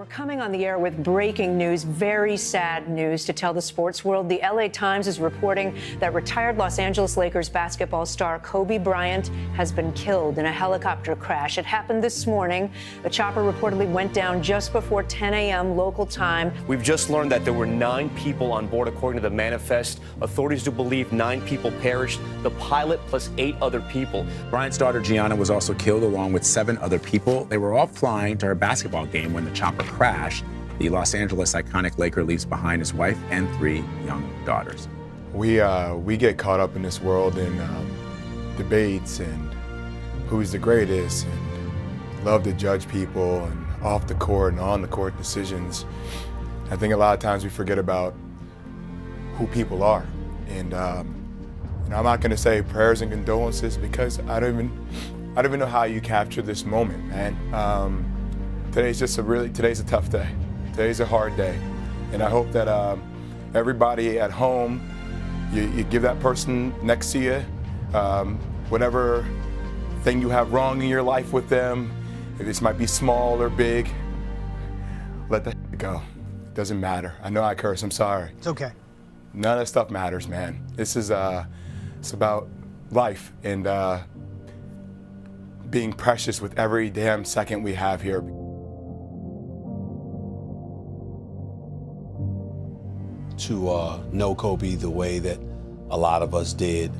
We're coming on the air with breaking news, very sad news to tell the sports world. The LA Times is reporting that retired Los Angeles Lakers basketball star Kobe Bryant has been killed in a helicopter crash. It happened this morning. The chopper reportedly went down just before 10 a.m. local time. We've just learned that there were 9 people on board, according to the manifest. Authorities do believe 9 people perished, the pilot plus 8 other people. Bryant's daughter Gianna was also killed along with 7 other people. They were all flying to her basketball game when the chopper crashed. The Los Angeles iconic Laker leaves behind his wife and 3 young daughters. We get caught up in this world in debates and who's the greatest, and love to judge people and off the court and on the court decisions. I think a lot of times we forget about who people are. And I'm not going to say prayers and condolences because I don't even know how you capture this moment, man. Today's a tough day. Today's a hard day. And I hope that everybody at home, you give that person next to you whatever thing you have wrong in your life with them. If this might be small or big, let that go. It doesn't matter. I know I curse, I'm sorry. It's okay. None of that stuff matters, man. This is, it's about life and being precious with every damn second we have here. To know Kobe the way that a lot of us did,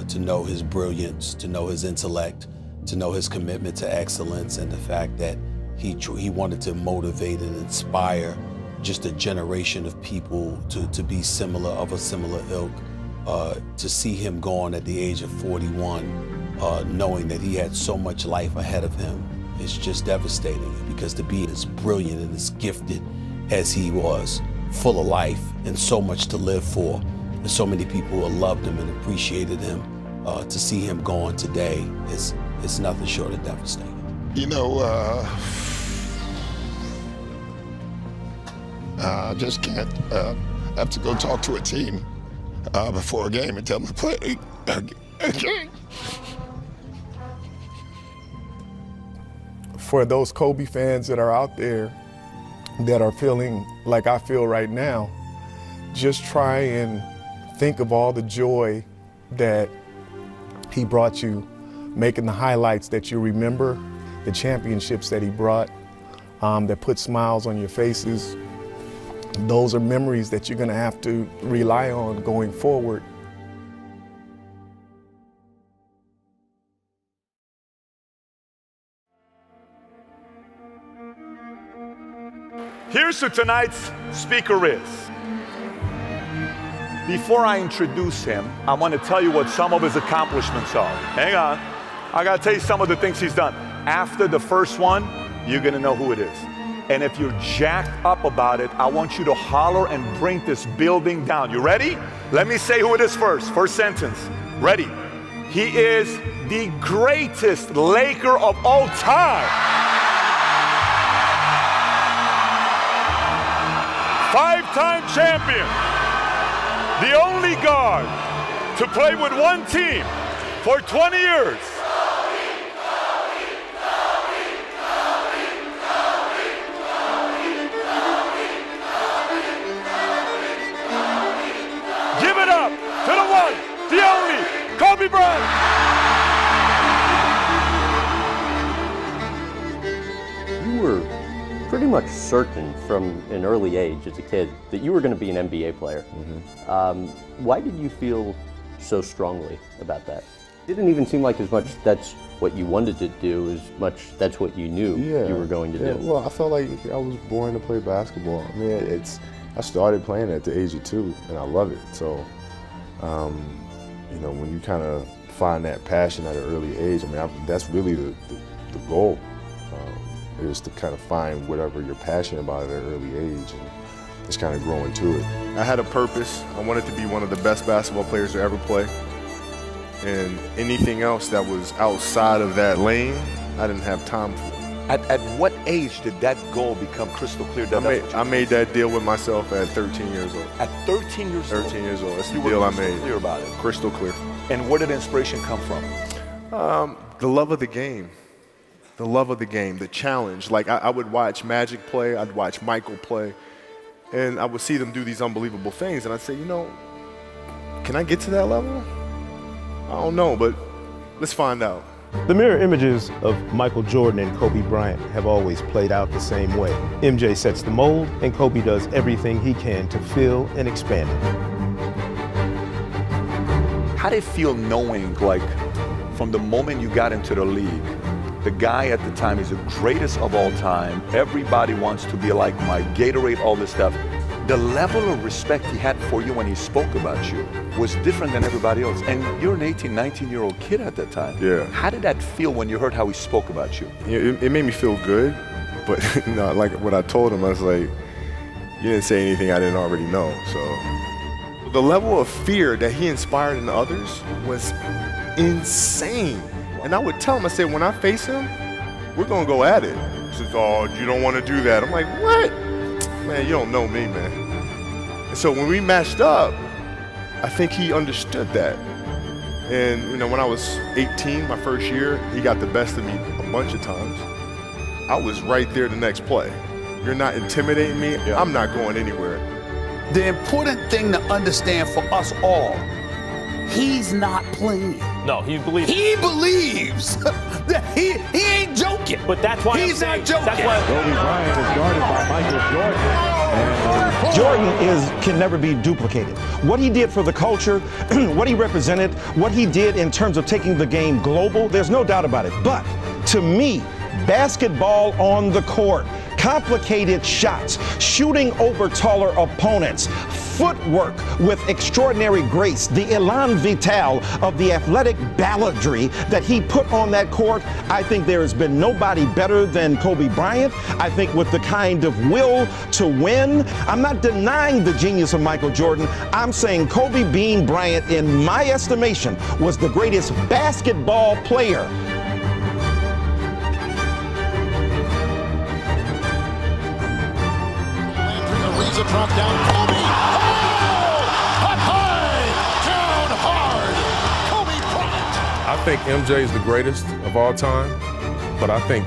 to know his brilliance, to know his intellect, to know his commitment to excellence, and the fact that he wanted to motivate and inspire just a generation of people to be similar, of a similar ilk. To see him gone at the age of 41, knowing that he had so much life ahead of him, is just devastating. Because to be as brilliant and as gifted as he was, full of life and so much to live for, and so many people who loved him and appreciated him, to see him gone today is nothing short of devastating. You know, I just can't have to go talk to a team before a game and tell them to play a game. For those Kobe fans that are out there that are feeling like I feel right now, just try and think of all the joy that he brought you, making the highlights that you remember, the championships that he brought, that put smiles on your faces. Those are memories that you're gonna have to rely on going forward. Here's who tonight's speaker is. Before I introduce him, I want to tell you what some of his accomplishments are. Hang on. I got to tell you some of the things he's done. After the first one, you're going to know who it is. And if you're jacked up about it, I want you to holler and bring this building down. You ready? Let me say who it is first. First sentence. Ready? He is the greatest Laker of all time. 5-time champion. The only guard to play with one team for 20 years. Give it up to the one, the only, Kobe Bryant. You were pretty much certain from an early age as a kid that you were going to be an NBA player. Why did you feel so strongly about that? It didn't even seem like as much that's what you wanted to do as much that's what you knew you were going to do. Well, I felt like I was born to play basketball. I mean, I started playing at the age of 2, and I love it. So, you know, when you kind of find that passion at an early age, I mean, that's really the goal. Is to kind of find whatever you're passionate about at an early age and just kind of grow into it. I had a purpose. I wanted to be one of the best basketball players to ever play. And anything else that was outside of that lane, I didn't have time for. At what age did that goal become crystal clear? I made that deal with myself at 13 years old. At 13 years old? 13 years old. That's the deal I made. Crystal clear about it? Crystal clear. And where did inspiration come from? The love of the game. the love of the game, the challenge. Like I would watch Magic play, I'd watch Michael play, and I would see them do these unbelievable things, and I'd say, you know, can I get to that level? I don't know, but let's find out. The mirror images of Michael Jordan and Kobe Bryant have always played out the same way. MJ sets the mold, and Kobe does everything he can to fill and expand it. How did it feel knowing, like, from the moment you got into the league, the guy at the time is the greatest of all time, everybody wants to be like Mike, Gatorade, all this stuff. The level of respect he had for you when he spoke about you was different than everybody else. And you're an 18, 19-year-old kid at that time. Yeah. How did that feel when you heard how he spoke about you? It made me feel good, but you know, like what I told him, I was like, you didn't say anything I didn't already know, so. The level of fear that he inspired in others was insane. And I would tell him, I said, when I face him, we're gonna go at it. He says, oh, you don't wanna do that. I'm like, what? Man, you don't know me, man. And so when we matched up, I think he understood that. And you know, when I was 18, my first year, he got the best of me a bunch of times. I was right there the next play. You're not intimidating me, I'm not going anywhere. The important thing to understand for us all, he's not playing. No, he believes. He believes. he ain't joking. But that's why he's not joking. That's why Kobe Bryant is guarded by Michael Jordan. Jordan can never be duplicated. What he did for the culture, what he represented, what he did in terms of taking the game global, there's no doubt about it. But to me, basketball on the court, complicated shots, shooting over taller opponents, footwork with extraordinary grace, the elan vital of the athletic balladry that he put on that court. I think there has been nobody better than Kobe Bryant. I think with the kind of will to win, I'm not denying the genius of Michael Jordan. I'm saying Kobe Bean Bryant, in my estimation, was the greatest basketball player. A drop down, Kobe! Oh! Up high, down hard, Kobe Bryant! I think MJ is the greatest of all time, but I think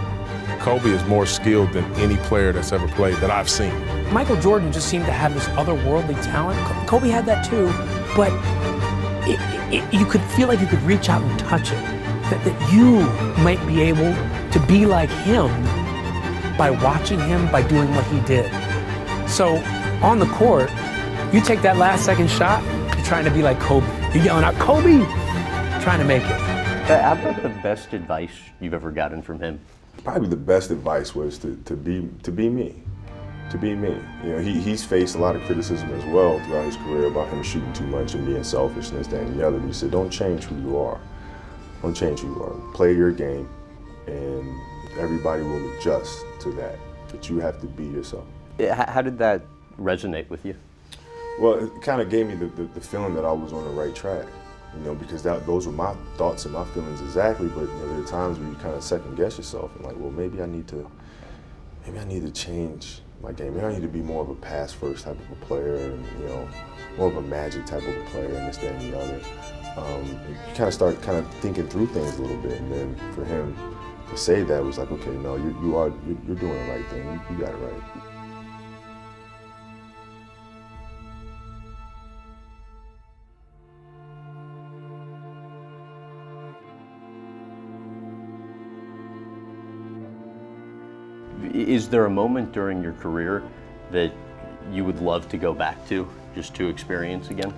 Kobe is more skilled than any player that's ever played that I've seen. Michael Jordan just seemed to have this otherworldly talent. Kobe had that too, but you could feel like you could reach out and touch it. That you might be able to be like him by watching him, by doing what he did. So on the court, you take that last second shot, you're trying to be like Kobe. You're yelling out, Kobe, trying to make it. How about the best advice you've ever gotten from him? Probably the best advice was to be me. To be me. You know, he's faced a lot of criticism as well throughout his career about him shooting too much and being selfish and this, that, and the other. But he said, don't change who you are. Don't change who you are. Play your game, and everybody will adjust to that. But you have to be yourself. How did that resonate with you? Well, it kind of gave me the feeling that I was on the right track, you know, because those were my thoughts and my feelings exactly. But you know, there are times where you kind of second guess yourself and like, well, maybe I need to change my game. Maybe I need to be more of a pass first type of a player, and you know, more of a Magic type of a player, and this, that, and the other. You kind of start thinking through things a little bit, and then for him to say that was like, okay, no, you're doing the right thing. You got it right. Is there a moment during your career that you would love to go back to, just to experience again?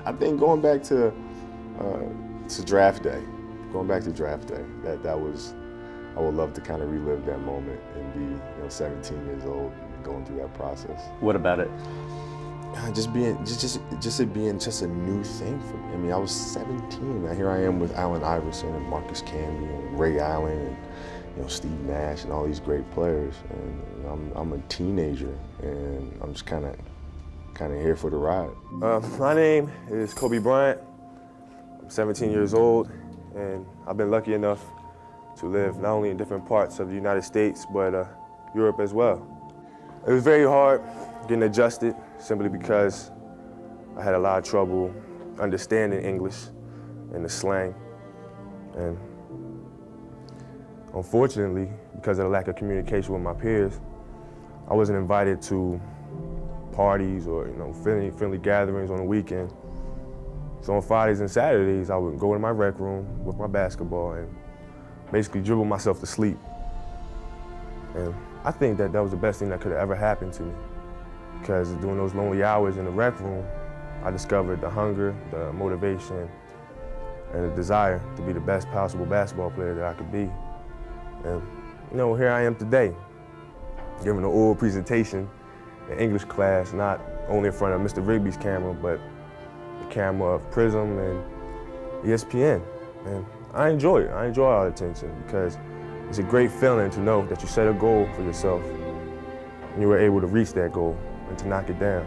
I think going back to draft day, that was, I would love to kind of relive that moment and be 17 years old and going through that process. What about it? Just it being just a new thing for me. I mean, I was 17. Now here I am with Allen Iverson and Marcus Camby and Ray Allen and Steve Nash and all these great players, and I'm a teenager, and I'm just kind of here for the ride. My name is Kobe Bryant. I'm 17 years old, and I've been lucky enough to live not only in different parts of the United States, but Europe as well. It was very hard getting adjusted, simply because I had a lot of trouble understanding English and the slang. And unfortunately, because of the lack of communication with my peers, I wasn't invited to parties or friendly gatherings on the weekend. So on Fridays and Saturdays, I would go in my rec room with my basketball and basically dribble myself to sleep. And I think that was the best thing that could have ever happened to me, because during those lonely hours in the rec room, I discovered the hunger, the motivation, and the desire to be the best possible basketball player that I could be. And here I am today, giving an oral presentation in English class, not only in front of Mr. Rigby's camera, but the camera of Prism and ESPN. And I enjoy it. I enjoy all the attention, because it's a great feeling to know that you set a goal for yourself and you were able to reach that goal and to knock it down.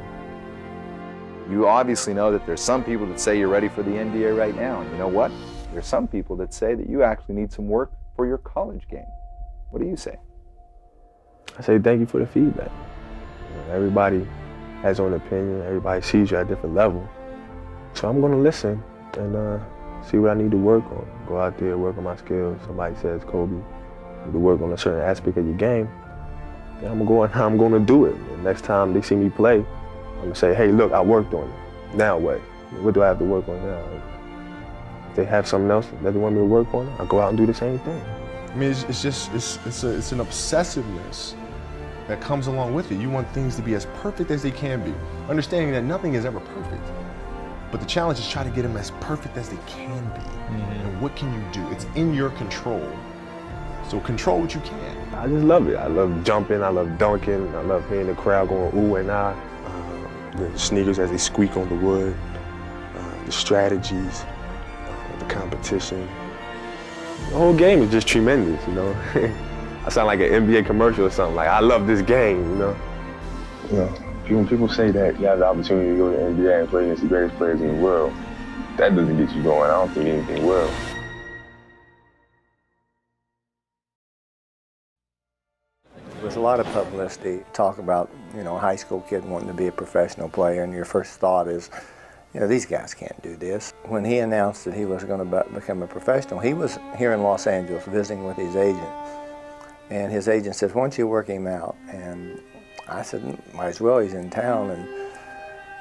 You obviously know that there's some people that say you're ready for the NBA right now. And you know what? There's some people that say that you actually need some work for your college game. What do you say? I say thank you for the feedback. Everybody has their own opinion. Everybody sees you at a different level. So I'm going to listen and see what I need to work on. Go out there, work on my skills. Somebody says, Kobe, you need to work on a certain aspect of your game. Then I'm going to do it. And next time they see me play, I'm going to say, hey, look, I worked on it. Now what? What do I have to work on now? If they have something else that they want me to work on, I'll go out and do the same thing. I mean, it's an obsessiveness that comes along with it. You want things to be as perfect as they can be, understanding that nothing is ever perfect. But the challenge is try to get them as perfect as they can be. Mm-hmm. And what can you do? It's in your control. So control what you can. I just love it. I love jumping, I love dunking, I love hearing the crowd going ooh and ah. The sneakers as they squeak on the wood, the strategies, the competition. The whole game is just tremendous, I sound like an NBA commercial or something. Like, I love this game, When people say that you have the opportunity to go to the NBA and play against the greatest players in the world, that doesn't get you going. I don't think anything will. There's a lot of publicity, talk about, a high school kid wanting to be a professional player, and your first thought is, these guys can't do this. When he announced that he was going to become a professional, he was here in Los Angeles visiting with his agent. And his agent said, why don't you work him out? And I said, might as well, he's in town. And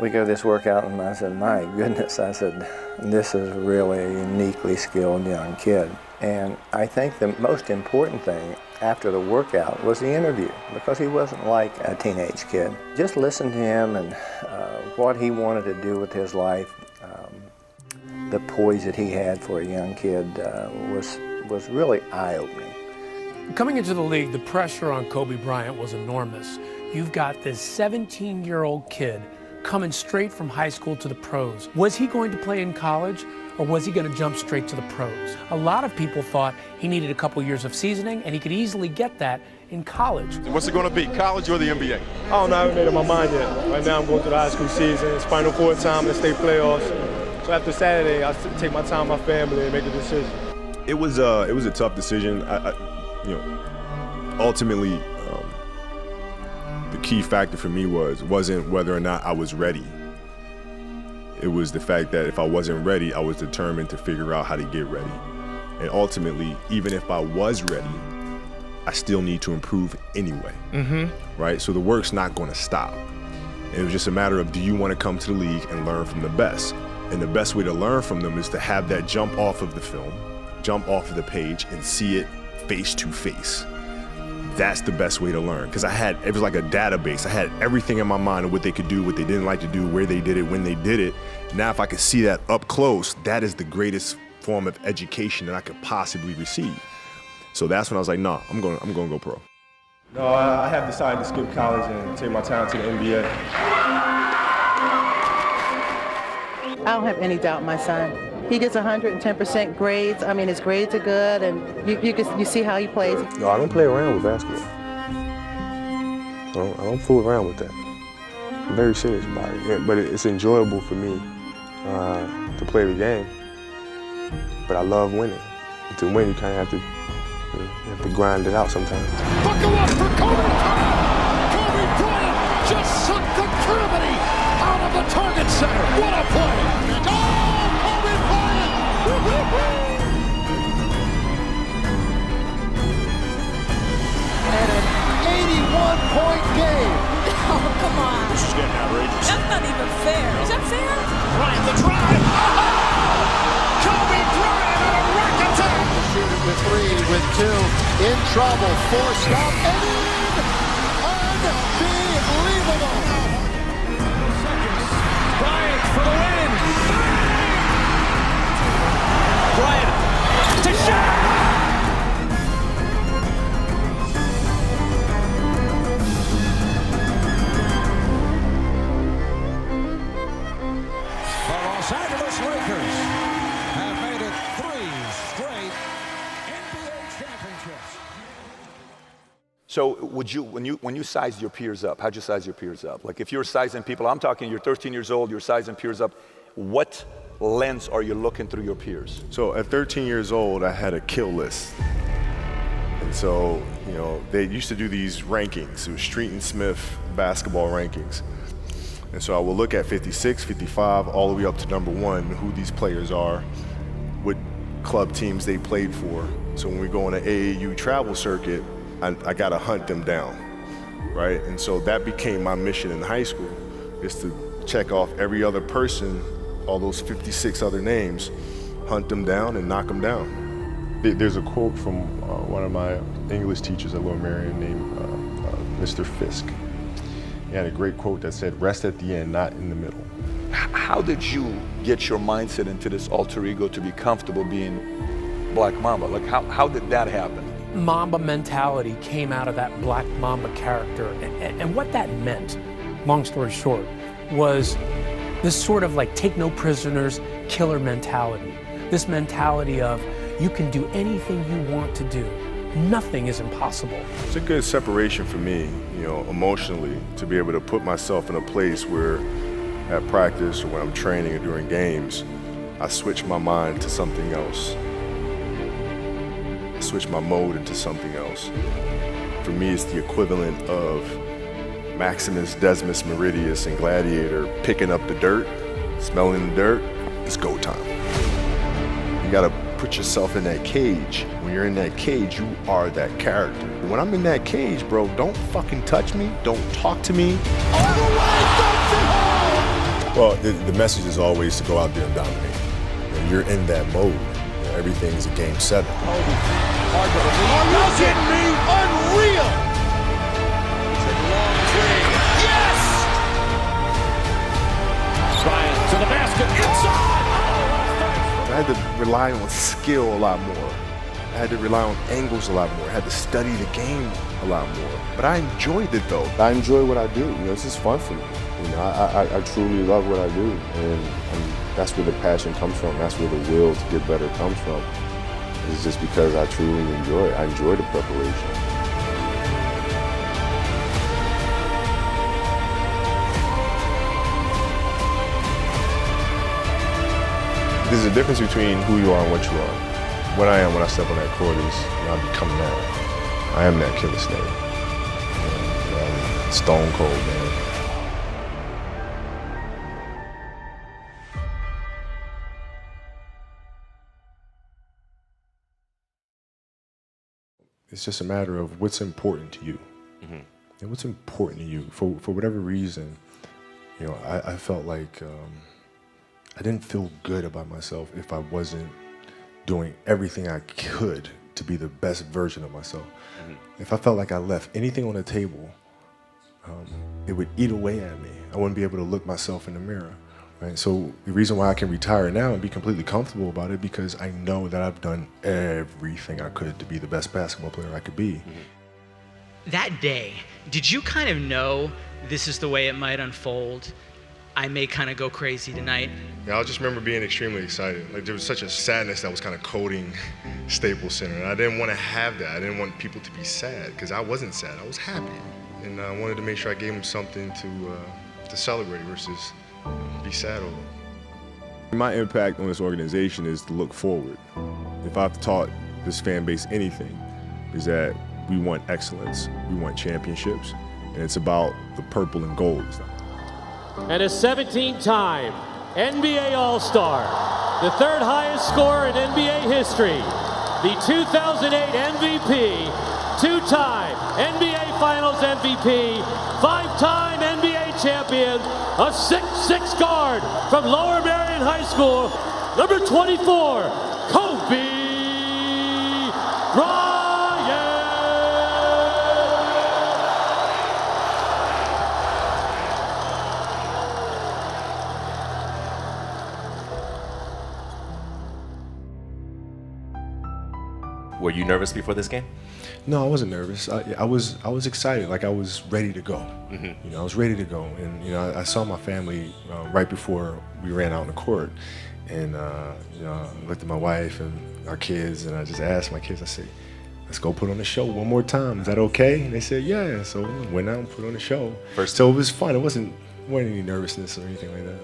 we go to this workout, and I said, my goodness, I said, this is really a uniquely skilled young kid. And I think the most important thing after the workout was the interview, because he wasn't like a teenage kid. Just listen to him and what he wanted to do with his life. The poise that he had for a young kid was really eye-opening. Coming into the league, the pressure on Kobe Bryant was enormous. You've got this 17-year-old kid coming straight from high school to the pros. Was he going to play in college, or was he going to jump straight to the pros? A lot of people thought he needed a couple years of seasoning, and he could easily get that in college. What's it going to be, college or the NBA? I don't know, I haven't made up my mind yet. Right now I'm going through the high school season. It's Final Four time in the state playoffs. So after Saturday, I'll take my time with my family and make a decision. It was a tough decision. Ultimately, the key factor for me wasn't whether or not I was ready. It was the fact that if I wasn't ready, I was determined to figure out how to get ready. And ultimately, even if I was ready, I still need to improve anyway, right? So the work's not going to stop. It was just a matter of, do you want to come to the league and learn from the best? And the best way to learn from them is to have that jump off of the film, jump off of the page, and see it face to face. That's the best way to learn, because it was like a database. I had everything in my mind of what they could do, what they didn't like to do, where they did it, when they did it. Now if I could see that up close, that is the greatest form of education that I could possibly receive. So that's when I was like, nah, I'm going to go pro. No, I have decided to skip college and take my talent to the NBA. I don't have any doubt in my son. He gets 110% grades. I mean, his grades are good, and you see how he plays. No, I don't play around with basketball. I don't fool around with that. I'm very serious about it. Yeah, but it's enjoyable for me to play the game. But I love winning. And to win, you kind of have to grind it out sometimes. Buckle up for Kobe Bryant! Kobe Bryant just sucked the gravity out of the target center. What a play! point game. Oh, come on. This is getting outrageous. That's not even fair. Is that fair? Bryant, the drive. Oh! Kobe Bryant on a rack attack. Shoot it with three, with two. In trouble. Forced up and in. Unbelievable. Bryant for the win. Bryant to shot. The Los Angeles Lakers have made it 3 straight NBA championships. So would you, when you sized your peers up, how'd you size your peers up? Like if you're sizing people, I'm talking you're 13 years old, you're sizing peers up, what lens are you looking through your peers? So at 13 years old, I had a kill list. And so, you know, they used to do these rankings. It was Street and Smith basketball rankings. And so I would look at 56, 55, all the way up to number 1, who these players are, what club teams they played for. So when we go on an AAU travel circuit, I got to hunt them down, right? And so that became my mission in high school, is to check off every other person, all those 56 other names, hunt them down and knock them down. There's a quote from one of my English teachers at Lower Merion named Mr. Fisk. He had a great quote that said, rest at the end, not in the middle. How did you get your mindset into this alter ego to be comfortable being Black Mamba? Like how did that happen? Mamba mentality came out of that Black Mamba character. And what that meant, long story short, was this sort of like take no prisoners, killer mentality. This mentality of you can do anything you want to do. Nothing is impossible. It's a good separation for me, you know, emotionally, to be able to put myself in a place where at practice or when I'm training or during games, I switch my mind to something else. I switch my mode into something else. For me, it's the equivalent of Maximus Decimus Meridius and Gladiator picking up the dirt, smelling the dirt. It's go time. You gotta put yourself in that cage. When you're in that cage, you are that character. When I'm in that cage, bro, don't fucking touch me. Don't talk to me. All the way, dumps it home. Well, the message is always to go out there and dominate. When you're in that mode, you know, everything is a game 7. Are you kidding me? Unreal. Yes! Bryant to the basket, inside! I had to rely on skill a lot more. I had to rely on angles a lot more. I had to study the game a lot more. But I enjoyed it though. I enjoy what I do. You know, it's just fun for me. You know, I truly love what I do, and that's where the passion comes from. That's where the will to get better comes from. It's just because I truly enjoy it. I enjoy the preparation. There's a difference between who you are and what you are. What I am when I step on that court is, you know, I'm becoming that. I am that killer snake. You know, I'm stone cold, man. It's just a matter of what's important to you. Mm-hmm. And what's important to you. For whatever reason, you know, I felt like I didn't feel good about myself if I wasn't doing everything I could to be the best version of myself. Mm-hmm. If I felt like I left anything on the table, it would eat away at me. I wouldn't be able to look myself in the mirror. Right? So the reason why I can retire now and be completely comfortable about it, because I know that I've done everything I could to be the best basketball player I could be. Mm-hmm. That day, did you kind of know this is the way it might unfold? I may kind of go crazy tonight. Yeah, I just remember being extremely excited. Like there was such a sadness that was kind of coating Staples Center. And I didn't want to have that. I didn't want people to be sad, because I wasn't sad, I was happy. And I wanted to make sure I gave them something to celebrate versus be sad over. My impact on this organization is to look forward. If I've taught this fan base anything, is that we want excellence, we want championships, and it's about the purple and gold. And a 17-time NBA All-Star, the third highest scorer in NBA history, the 2008 MVP, two-time NBA Finals MVP, five-time NBA champion, a 6'6" guard from Lower Merion High School, number 24, Kobe Bryant. Were you nervous before this game? No, I wasn't nervous. I was excited. Like I was ready to go. You know, I was ready to go. And you know, I saw my family right before we ran out on the court, and you know, I looked at my wife and our kids, and I just asked my kids. I said, "Let's go put on the show one more time. Is that okay?" And they said, "Yeah." So we went out and put on the show. So it was fun. It wasn't any nervousness or anything like that.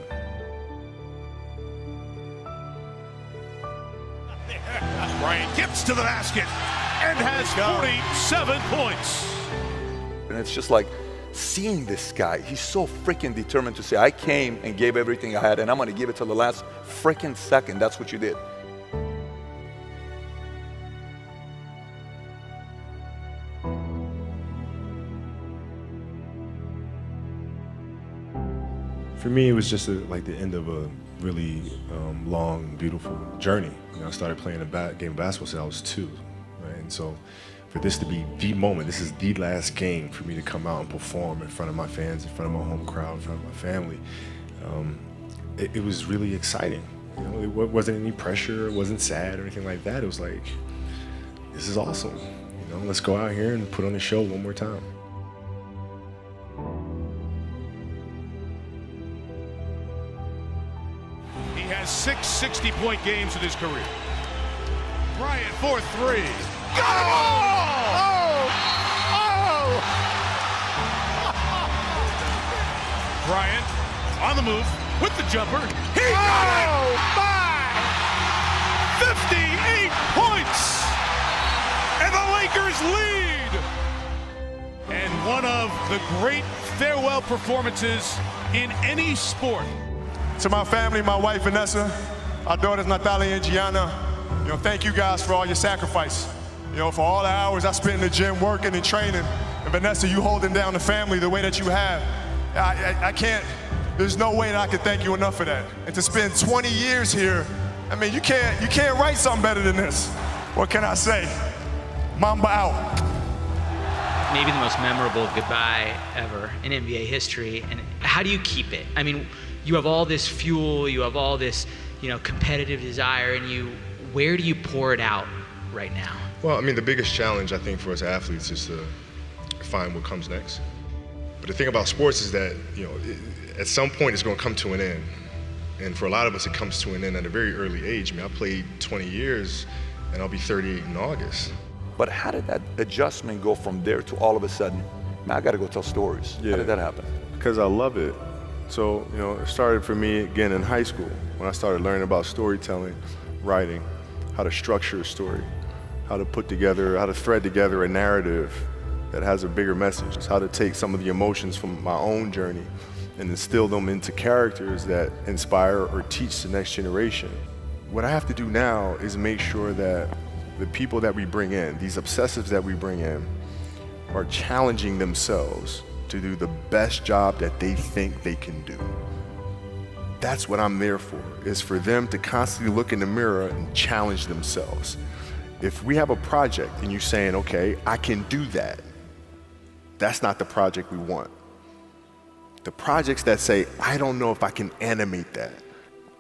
Bryant gets to the basket and has 47 points. And it's just like seeing this guy, he's so freaking determined to say, I came and gave everything I had and I'm gonna give it till the last freaking second. That's what you did. For me, it was just like the end of a really long, beautiful journey. You know, I started playing a game of basketball since I was 2, right? And so for this to be the moment, this is the last game for me to come out and perform in front of my fans, in front of my home crowd, in front of my family. It was really exciting. You know, it wasn't any pressure, it wasn't sad or anything like that. It was like, this is awesome. You know, let's go out here and put on the show one more time. He has 6 60-point games in his career. Bryant for 3. Got it all! Oh! Bryant on the move with the jumper. He got it! My! 58 points! And the Lakers lead! And one of the great farewell performances in any sport. To my family, my wife Vanessa, our daughters Natalia and Gianna, you know, thank you guys for all your sacrifice. You know, for all the hours I spent in the gym working and training. And Vanessa, you holding down the family the way that you have. I can't, there's no way that I can thank you enough for that. And to spend 20 years here, I mean, you can't write something better than this. What can I say? Mamba out. Maybe the most memorable goodbye ever in NBA history. And how do you keep it? I mean, you have all this fuel, you have all this, you know, competitive desire in you. Where do you pour it out right now? Well, I mean, the biggest challenge, I think, for us athletes is to find what comes next. But the thing about sports is that, you know, at some point it's going to come to an end. And for a lot of us, it comes to an end at a very early age. I mean, I played 20 years, and I'll be 38 in August. But how did that adjustment go from there to all of a sudden, man, I got to go tell stories? Yeah. How did that happen? Because I love it. So, you know, it started for me again in high school when I started learning about storytelling, writing, how to structure a story, how to put together, how to thread together a narrative that has a bigger message, how to take some of the emotions from my own journey and instill them into characters that inspire or teach the next generation. What I have to do now is make sure that the people that we bring in, these obsessives that we bring in, are challenging themselves to do the best job that they think they can do. That's what I'm there for, is for them to constantly look in the mirror and challenge themselves. If we have a project and you're saying, okay, I can do that, that's not the project we want. The projects that say, I don't know if I can animate that,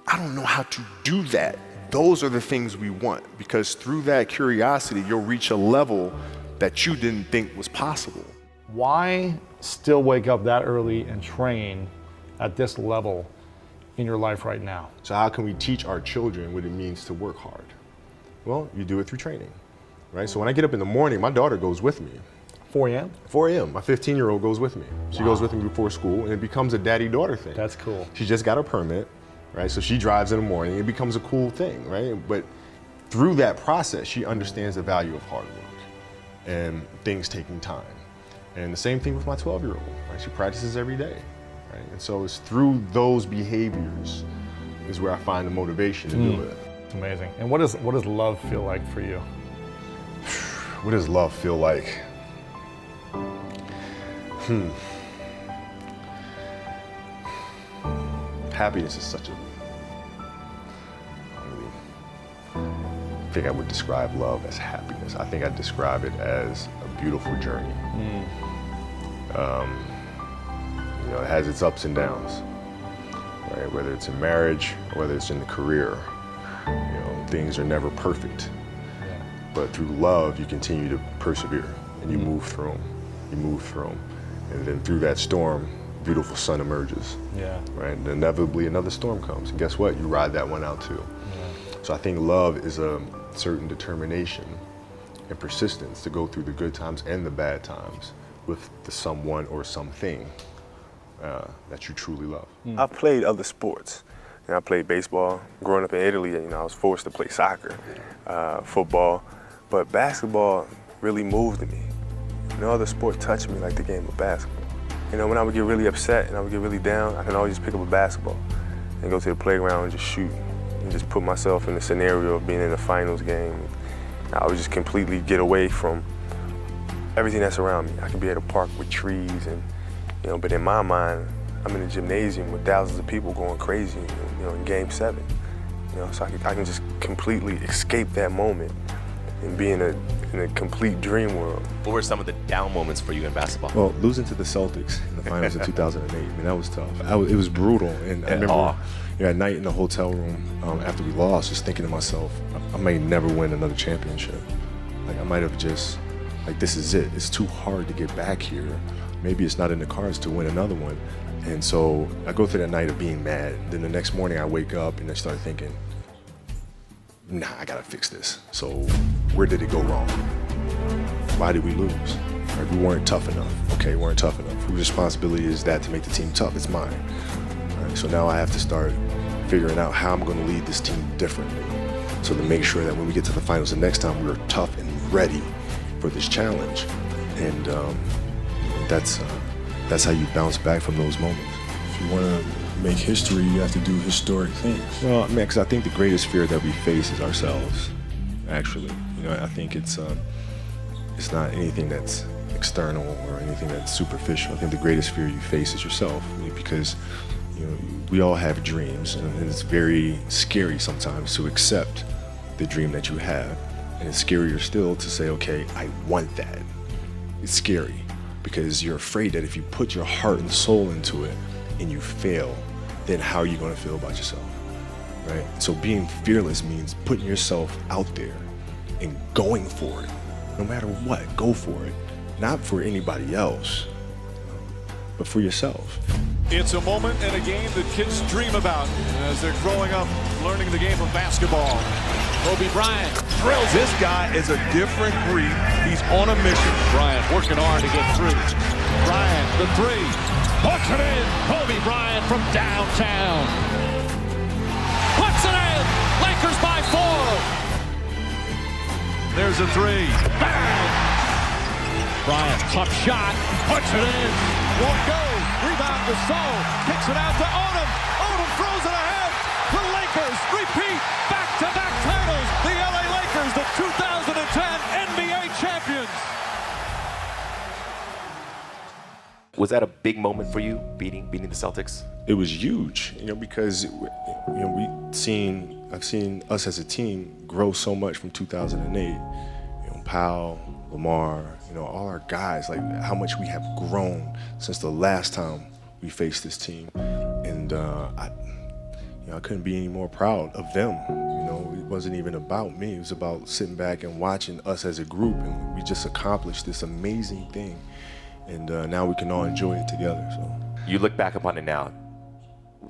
I don't know how to do that, those are the things we want, because through that curiosity, you'll reach a level that you didn't think was possible. Why still wake up that early and train at this level in your life right now? So how can we teach our children what it means to work hard? Well, you do it through training, right? So when I get up in the morning, my daughter goes with me. 4 a.m.? 4 a.m. My 15-year-old goes with me. She goes with me before school, and it becomes a daddy-daughter thing. That's cool. She just got her permit, right? So she drives in the morning. It becomes a cool thing, right? But through that process, she understands the value of hard work and things taking time. And the same thing with my 12-year-old, right? She practices every day, right? And so it's through those behaviors is where I find the motivation to do it. It's amazing. And what does love feel like for you? What does love feel like? Happiness is such a... I don't think I would describe love as happiness. I think I'd describe it as a beautiful journey. You know, it has its ups and downs, right? Whether it's in marriage or whether it's in the career, you know, things are never perfect. But through love, you continue to persevere and you move through them. You move through them. And then through that storm, beautiful sun emerges. Yeah. Right? And inevitably another storm comes. And guess what? You ride that one out too. So I think love is a certain determination and persistence to go through the good times and the bad times with the someone or something that you truly love. I played other sports. You know, I played baseball. Growing up in Italy, you know, I was forced to play soccer, football, but basketball really moved me. No other sport touched me like the game of basketball. You know, when I would get really upset and I would get really down, I could always just pick up a basketball and go to the playground and just shoot and just put myself in the scenario of being in a finals game. I would just completely get away from everything that's around me. I could be at a park with trees and, you know, but in my mind, I'm in a gymnasium with thousands of people going crazy, you know, in Game 7. You know, so I can just completely escape that moment and be in a complete dream world. What were some of the down moments for you in basketball? Well, losing to the Celtics in the finals of 2008, I mean, that was tough. It was brutal. And I remember at night in the hotel room after we lost, just thinking to myself, I may never win another championship. Like, I might have just, like, this is it. It's too hard to get back here. Maybe it's not in the cards to win another one. And so I go through that night of being mad. Then the next morning I wake up and I start thinking, nah, I gotta fix this. So where did it go wrong? Why did we lose? Right, we weren't tough enough. Okay, we weren't tough enough. Whose responsibility is that to make the team tough? It's mine. Right, so now I have to start figuring out how I'm gonna lead this team differently. So to make sure that when we get to the finals the next time, we're tough and ready for this challenge. And that's how you bounce back from those moments. If you want to make history, you have to do historic things. Well, man, because I think the greatest fear that we face is ourselves, actually. You know, I think it's not anything that's external or anything that's superficial. I think the greatest fear you face is yourself, because, you know, we all have dreams, and it's very scary sometimes to accept the dream that you have. And it's scarier still to say, okay, I want that. It's scary because you're afraid that if you put your heart and soul into it and you fail, then how are you going to feel about yourself, right? So being fearless means putting yourself out there and going for it. No matter what, go for it. Not for anybody else, but for yourself. It's a moment in a game that kids dream about as they're growing up, learning the game of basketball. Kobe Bryant drills. This guy is a different breed. He's on a mission. Bryant working hard to get through. Bryant, the three. Puts it in. Kobe Bryant from downtown. Puts it in. Lakers by 4. There's a three. Bang! Bryant, tough shot. Puts it in. Won't go. Rebound to Sol. Kicks it out to Odom. Odom throws it ahead. The Lakers repeat back-to-back titles. The LA Lakers, the 2010 NBA champions. Was that a big moment for you, beating the Celtics? It was huge, you know, because, you know, I've seen us as a team grow so much from 2008. You know, Powell, Lamar, you know, all our guys, like how much we have grown since the last time we faced this team. And I couldn't be any more proud of them. You know, it wasn't even about me. It was about sitting back and watching us as a group, and we just accomplished this amazing thing. And now we can all enjoy it together. So you look back upon it now.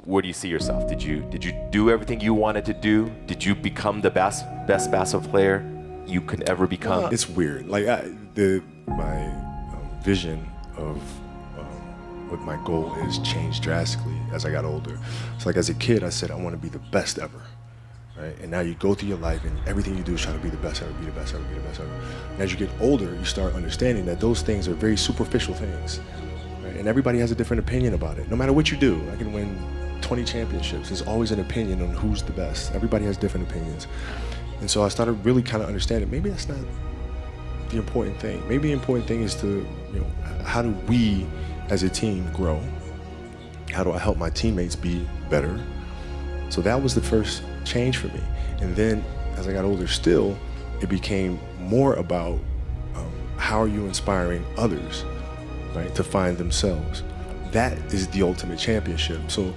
Where do you see yourself? Did you do everything you wanted to do? Did you become the best basketball player you could ever become? It's weird. Like my vision of what my goal is changed drastically as I got older. It's like as a kid, I said I want to be the best ever, right? And now you go through your life and everything you do is trying to be the best ever, be the best ever, be the best ever. And as you get older, you start understanding that those things are very superficial things, right? And everybody has a different opinion about it. No matter what you do, I can win 20 championships. There's always an opinion on who's the best. Everybody has different opinions. And so I started really kind of understanding maybe that's not the important thing. Maybe the important thing is to, you know, how do we as a team grow? How do I help my teammates be better? So that was the first change for me. And then as I got older still, it became more about how are you inspiring others, right, to find themselves. That is the ultimate championship. So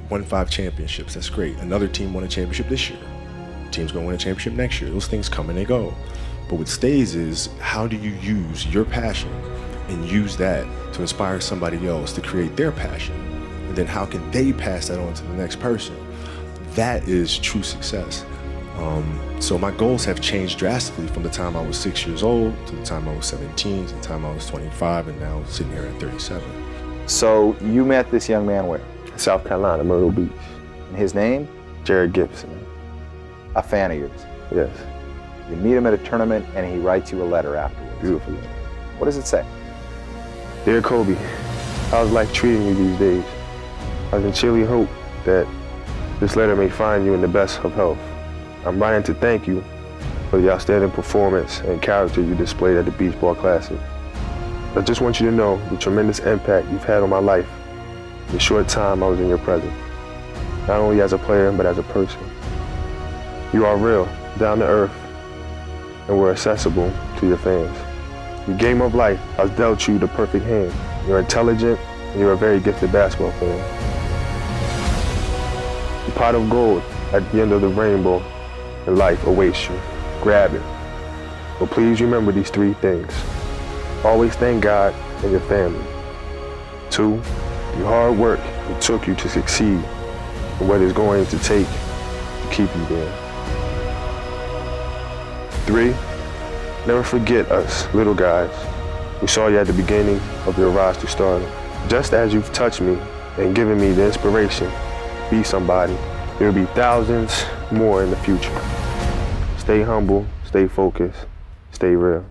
won 5 championships, that's great. Another team won a championship this year. Team's gonna win a championship next year. Those things come and they go. But what stays is how do you use your passion and use that to inspire somebody else to create their passion? And then how can they pass that on to the next person? That is true success. So my goals have changed drastically from the time I was 6 years old to the time I was 17 to the time I was 25 and now sitting here at 37. So you met this young man where? South Carolina, Myrtle Beach. And his name? Jared Gibson. A fan of yours? Yes. You meet him at a tournament and he writes you a letter afterwards. Beautiful letter. What does it say? Dear Kobe, how's life treating you these days? I sincerely hope that this letter may find you in the best of health. I'm writing to thank you for the outstanding performance and character you displayed at the Beach Ball Classic. I just want you to know the tremendous impact you've had on my life in the short time I was in your presence, not only as a player, but as a person. You are real, down to earth, and we're accessible to your fans. Your game of life has dealt you the perfect hand. You're intelligent, and you're a very gifted basketball player. The pot of gold at the end of the rainbow in life awaits you. Grab it. But please remember these 3 things. Always thank God and your family. 2, the hard work it took you to succeed and what it's going to take to keep you there. 3, never forget us, little guys. We saw you at the beginning of your rise to stardom. Just as you've touched me and given me the inspiration to be somebody, there will be thousands more in the future. Stay humble, stay focused, stay real.